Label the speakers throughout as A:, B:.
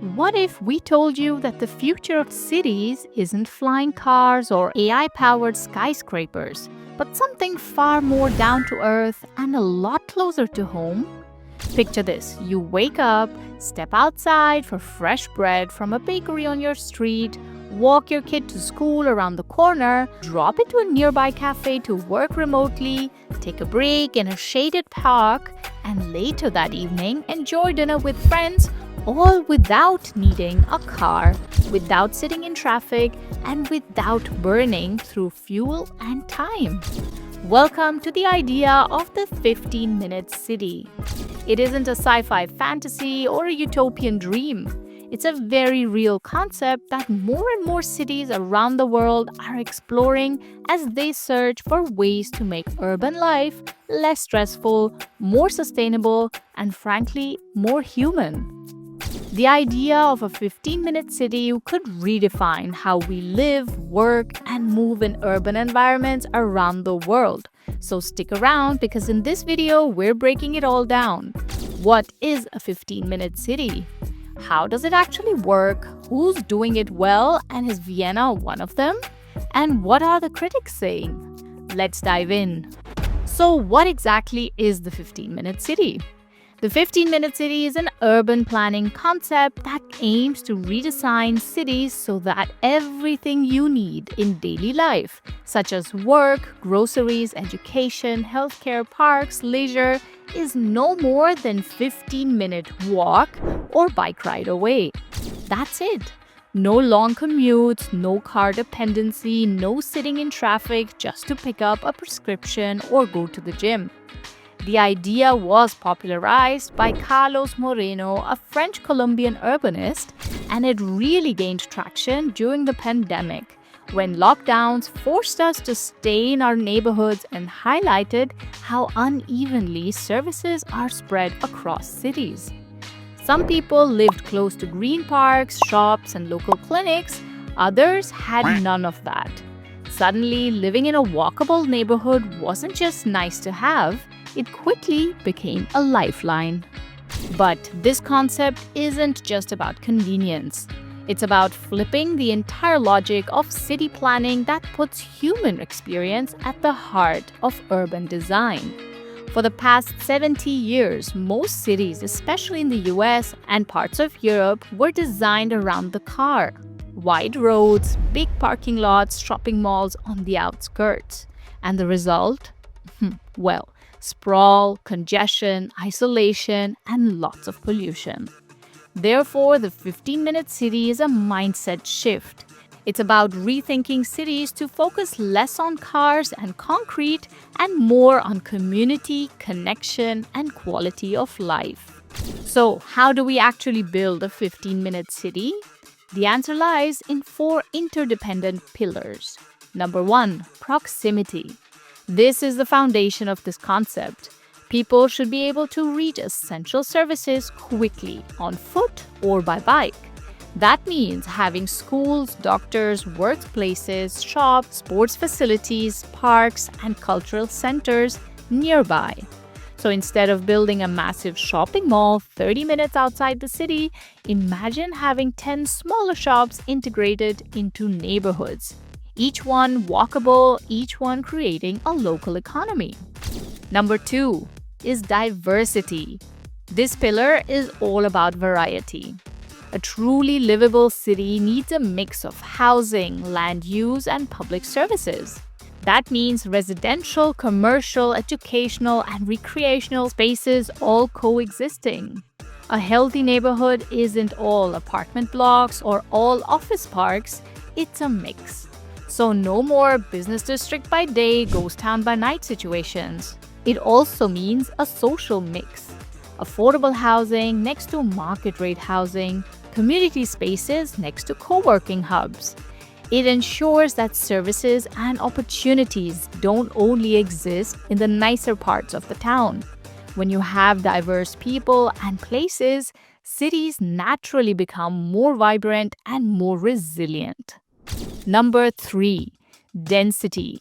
A: What if we told you that the future of cities isn't flying cars or AI powered skyscrapers, but something far more down to earth and a lot closer to home? Picture this: you wake up, step outside for fresh bread from a bakery on your street, walk your kid to school around the corner, drop into a nearby cafe to work remotely, take a break in a shaded park, and later that evening enjoy dinner with friends, all without needing a car, without sitting in traffic, and without burning through fuel and time. Welcome to the idea of the 15-minute city. It isn't a sci fi fantasy or a utopian dream. It's a very real concept that more and more cities around the world are exploring as they search for ways to make urban life less stressful, more sustainable, and frankly, more human. The idea of a 15-minute city could redefine how we live, work, and move in urban environments around the world. So stick around because in this video, we're breaking it all down. What is a 15-minute city? How does it actually work? Who's doing it well? And is Vienna one of them? And what are the critics saying? Let's dive in. So, what exactly is the 15-minute city? The 15-minute city is an urban planning concept that aims to redesign cities so that everything you need in daily life, such as work, groceries, education, healthcare, parks, leisure, is no more than 15-minute walk or bike ride away. That's it. No long commutes, no car dependency, no sitting in traffic just to pick up a prescription or go to the gym. The idea was popularized by Carlos Moreno, a French Colombian urbanist, and it really gained traction during the pandemic, when lockdowns forced us to stay in our neighborhoods and highlighted how unevenly services are spread across cities. Some people lived close to green parks, shops, and local clinics. Others had none of that. Suddenly, living in a walkable neighborhood wasn't just nice to have, it quickly became a lifeline. But this concept isn't just about convenience. It's about flipping the entire logic of city planning that puts human experience at the heart of urban design. For the past 70 years, most cities, especially in the US and parts of Europe, were designed around the car. Wide roads, big parking lots, shopping malls on the outskirts. And the result? Well, sprawl, congestion, isolation, and lots of pollution. Therefore, the 15-minute city is a mindset shift. It's about rethinking cities to focus less on cars and concrete and more on community, connection, and quality of life. So, how do we actually build a 15-minute city? The answer lies in 4 interdependent pillars. Number 1, proximity. This is the foundation of this concept. People should be able to reach essential services quickly, on foot or by bike. That means having schools, doctors, workplaces, shops, sports facilities, parks, and cultural centers nearby. So instead of building a massive shopping mall 30 minutes outside the city, imagine having 10 smaller shops integrated into neighborhoods. Each one walkable, each one creating a local economy. Number 2 is diversity. This pillar is all about variety. A truly livable city needs a mix of housing, land use, and public services. That means residential, commercial, educational, and recreational spaces all coexisting. A healthy neighborhood isn't all apartment blocks or all office parks, it's a mix. So no more business district by day, ghost town by night situations. It also means a social mix. Affordable housing next to market rate housing, community spaces next to co-working hubs. It ensures that services and opportunities don't only exist in the nicer parts of the town. When you have diverse people and places, cities naturally become more vibrant and more resilient. Number 3, density.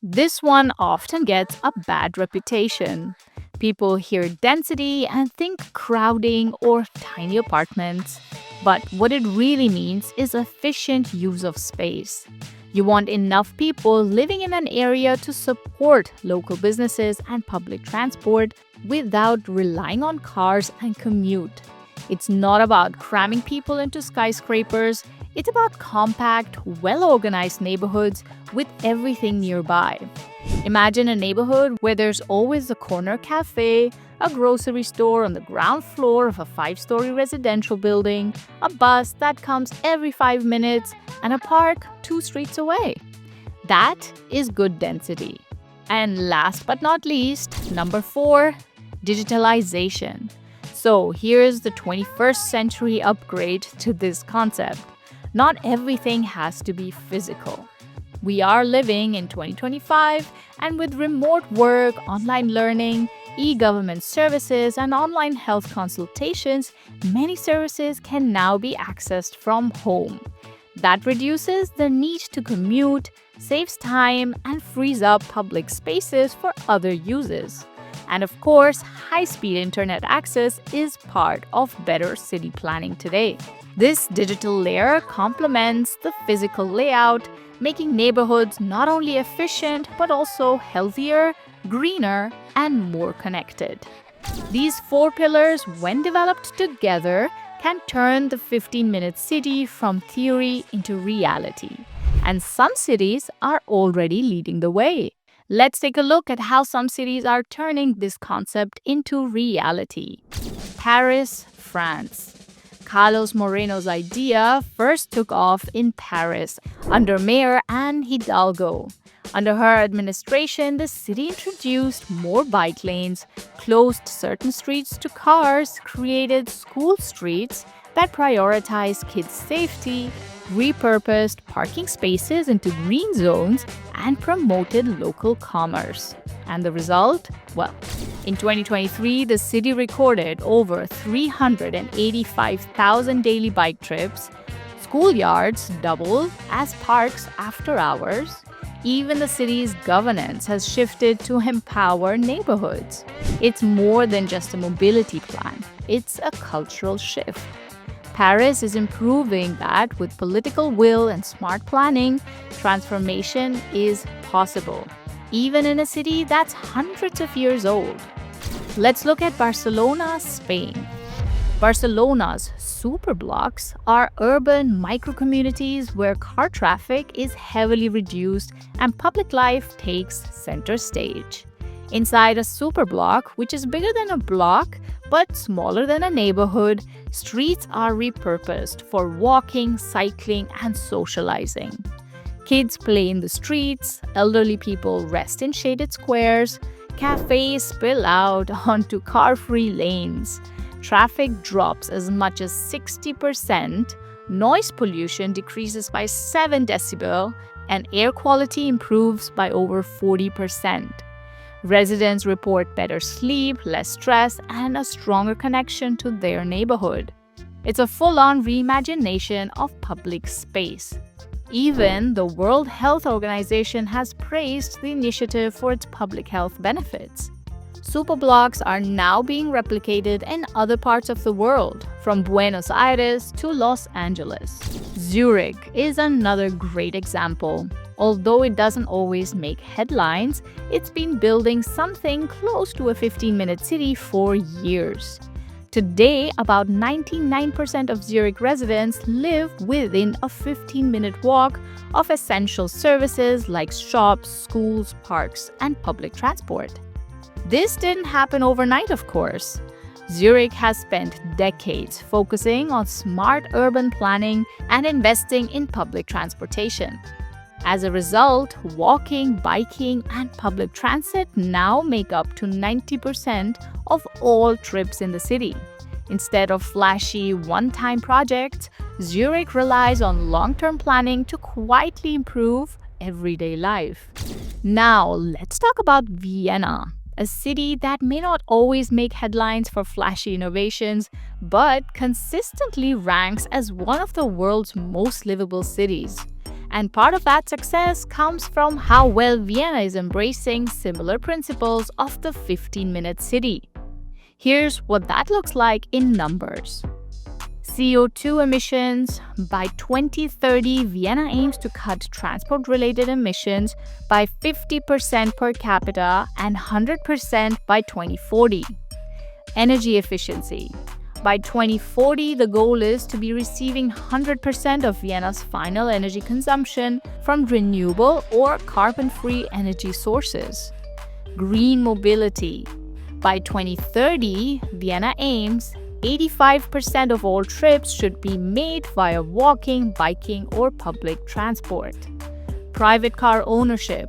A: This one often gets a bad reputation. People hear density and think crowding or tiny apartments. But what it really means is efficient use of space. You want enough people living in an area to support local businesses and public transport without relying on cars and commute. It's not about cramming people into skyscrapers, it's about compact, well organized neighborhoods with everything nearby. Imagine a neighborhood where there's always a corner cafe, a grocery store on the ground floor of a 5-story residential building, a bus that comes every 5 minutes, and a park 2 streets away. That is good density. And last but not least, number 4, digitalization. So here's the 21st century upgrade to this concept. Not everything has to be physical. We are living in 2025, and with remote work, online learning, e-government services, and online health consultations, many services can now be accessed from home. That reduces the need to commute, saves time, and frees up public spaces for other uses. And of course, high-speed internet access is part of better city planning today. This digital layer complements the physical layout, making neighborhoods not only efficient but also healthier, greener, and more connected. These 4 pillars, when developed together, can turn the 15-minute city from theory into reality. And some cities are already leading the way. Let's take a look at how some cities are turning this concept into reality. Paris, France. Carlos Moreno's idea first took off in Paris under Mayor Anne Hidalgo. Under her administration, the city introduced more bike lanes, closed certain streets to cars, created school streets that prioritized kids' safety, repurposed parking spaces into green zones, and promoted local commerce. And the result? Well, in 2023, the city recorded over 385,000 daily bike trips. Schoolyards doubled as parks after hours. Even the city's governance has shifted to empower neighborhoods. It's more than just a mobility plan, it's a cultural shift. Paris is improving that with political will and smart planning, transformation is possible, even in a city that's hundreds of years old. Let's look at Barcelona, Spain. Barcelona's superblocks are urban microcommunities where car traffic is heavily reduced and public life takes center stage. Inside a superblock, which is bigger than a block but smaller than a neighborhood, streets are repurposed for walking, cycling, and socializing. Kids play in the streets, elderly people rest in shaded squares, cafes spill out onto car-free lanes. Traffic drops as much as 60%, noise pollution decreases by 7 decibel, and air quality improves by over 40%. Residents report better sleep, less stress, and a stronger connection to their neighborhood. It's a full-on reimagination of public space. Even the World Health Organization has praised the initiative for its public health benefits. Superblocks are now being replicated in other parts of the world, from Buenos Aires to Los Angeles. Zurich is another great example. Although it doesn't always make headlines, it's been building something close to a 15-minute city for years. Today, about 99% of Zurich residents live within a 15-minute walk of essential services like shops, schools, parks, and public transport. This didn't happen overnight, of course. Zurich has spent decades focusing on smart urban planning and investing in public transportation. As a result, walking, biking, and public transit now make up to 90% of all trips in the city. Instead of flashy one-time projects, Zurich relies on long-term planning to quietly improve everyday life. Now, let's talk about Vienna, a city that may not always make headlines for flashy innovations, but consistently ranks as one of the world's most livable cities. And part of that success comes from how well Vienna is embracing similar principles of the 15-minute city. Here's what that looks like in numbers. CO2 emissions. By 2030, Vienna aims to cut transport-related emissions by 50% per capita and 100% by 2040. Energy efficiency. By 2040, the goal is to be receiving 100% of Vienna's final energy consumption from renewable or carbon-free energy sources. Green mobility. By 2030, Vienna aims 85% of all trips should be made via walking, biking, or public transport. Private car ownership.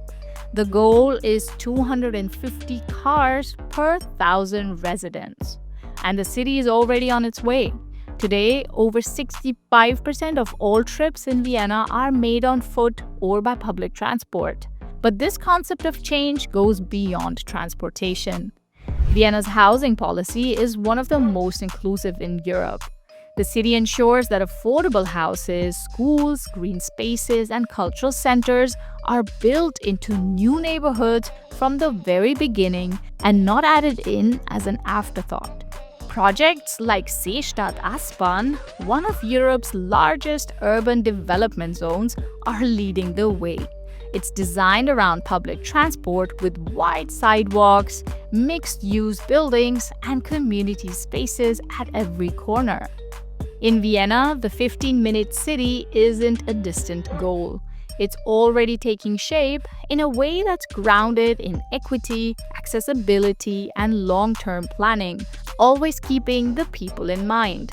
A: The goal is 250 cars per 1,000 residents. And the city is already on its way. Today, over 65% of all trips in Vienna are made on foot or by public transport. But this concept of change goes beyond transportation. Vienna's housing policy is one of the most inclusive in Europe. The city ensures that affordable houses, schools, green spaces, and cultural centers are built into new neighborhoods from the very beginning and not added in as an afterthought. Projects like Seestadt Aspern, one of Europe's largest urban development zones, are leading the way. It's designed around public transport with wide sidewalks, mixed-use buildings, and community spaces at every corner. In Vienna, the 15-minute city isn't a distant goal. It's already taking shape in a way that's grounded in equity, accessibility, and long-term planning, always keeping the people in mind.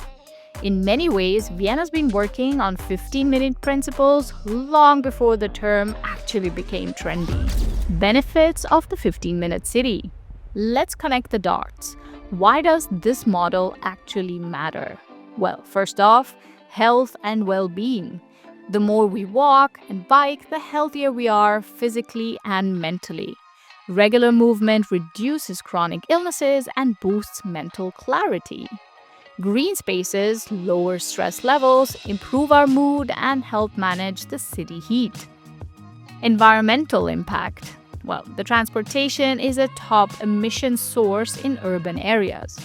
A: In many ways, Vienna's been working on 15-minute principles long before the term actually became trendy. Benefits of the 15-minute city. Let's connect the dots. Why does this model actually matter? Well, first off, health and well-being. The more we walk and bike, the healthier we are physically and mentally. Regular movement reduces chronic illnesses and boosts mental clarity. Green spaces lower stress levels, improve our mood, and help manage the city heat. Environmental impact. Well, the transportation is a top emission source in urban areas.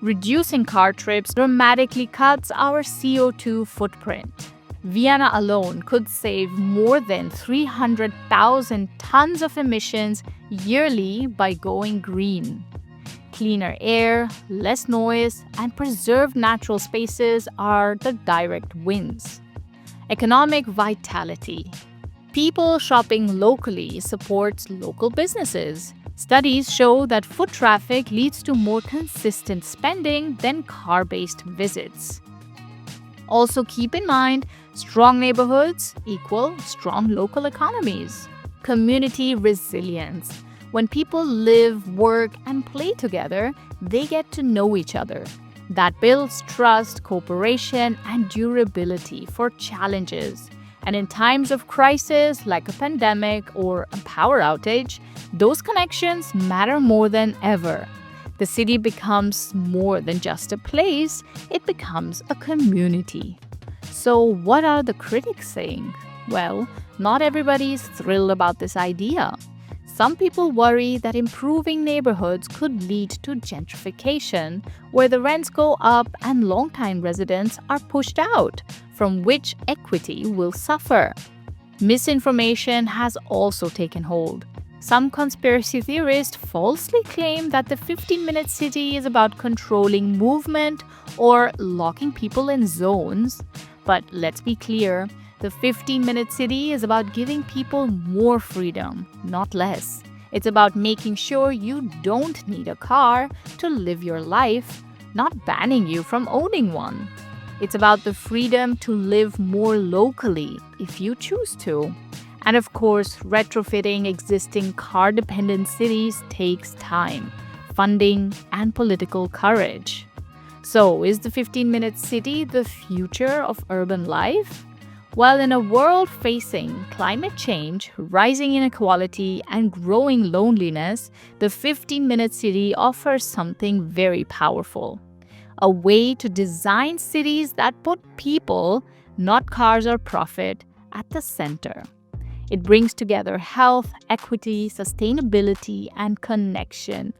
A: Reducing car trips dramatically cuts our CO2 footprint. Vienna alone could save more than 300,000 tons of emissions yearly by going green. Cleaner air, less noise, and preserved natural spaces are the direct wins. Economic vitality. People shopping locally supports local businesses. Studies show that foot traffic leads to more consistent spending than car-based visits. Also keep in mind, strong neighborhoods equal strong local economies. Community resilience. When people live, work, and play together, they get to know each other. That builds trust, cooperation, and durability for challenges. And in times of crisis, like a pandemic or a power outage, those connections matter more than ever. The city becomes more than just a place, it becomes a community. So, what are the critics saying? Well, not everybody is thrilled about this idea. Some people worry that improving neighborhoods could lead to gentrification, where the rents go up and long-time residents are pushed out, from which equity will suffer. Misinformation has also taken hold. Some conspiracy theorists falsely claim that the 15-minute city is about controlling movement or locking people in zones. But let's be clear, the 15-minute city is about giving people more freedom, not less. It's about making sure you don't need a car to live your life, not banning you from owning one. It's about the freedom to live more locally if you choose to. And of course, retrofitting existing car-dependent cities takes time, funding, and political courage. So, is the 15-minute city the future of urban life? Well, in a world facing climate change, rising inequality, and growing loneliness, the 15-minute city offers something very powerful. A way to design cities that put people, not cars or profit, at the center. It brings together health, equity, sustainability, and connection,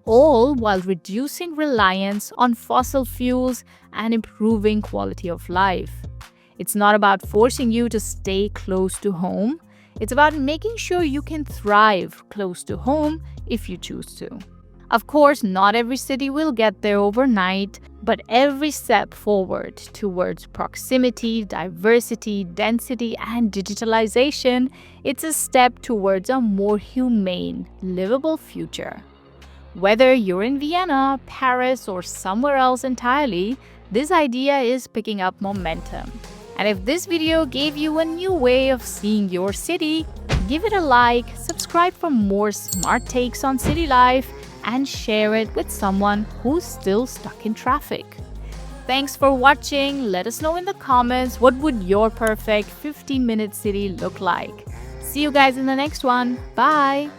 A: all while reducing reliance on fossil fuels and improving quality of life. It's not about forcing you to stay close to home. It's about making sure you can thrive close to home if you choose to. Of course, not every city will get there overnight, but every step forward towards proximity, diversity, density, and digitalization, it's a step towards a more humane, livable future. Whether you're in Vienna, Paris, or somewhere else entirely, this idea is picking up momentum. And if this video gave you a new way of seeing your city, give it a like, subscribe for more smart takes on city life, and share it with someone who's still stuck in traffic. Thanks for watching. Let us know in the comments, what would your perfect 15-minute city look like? See you guys in the next one. Bye!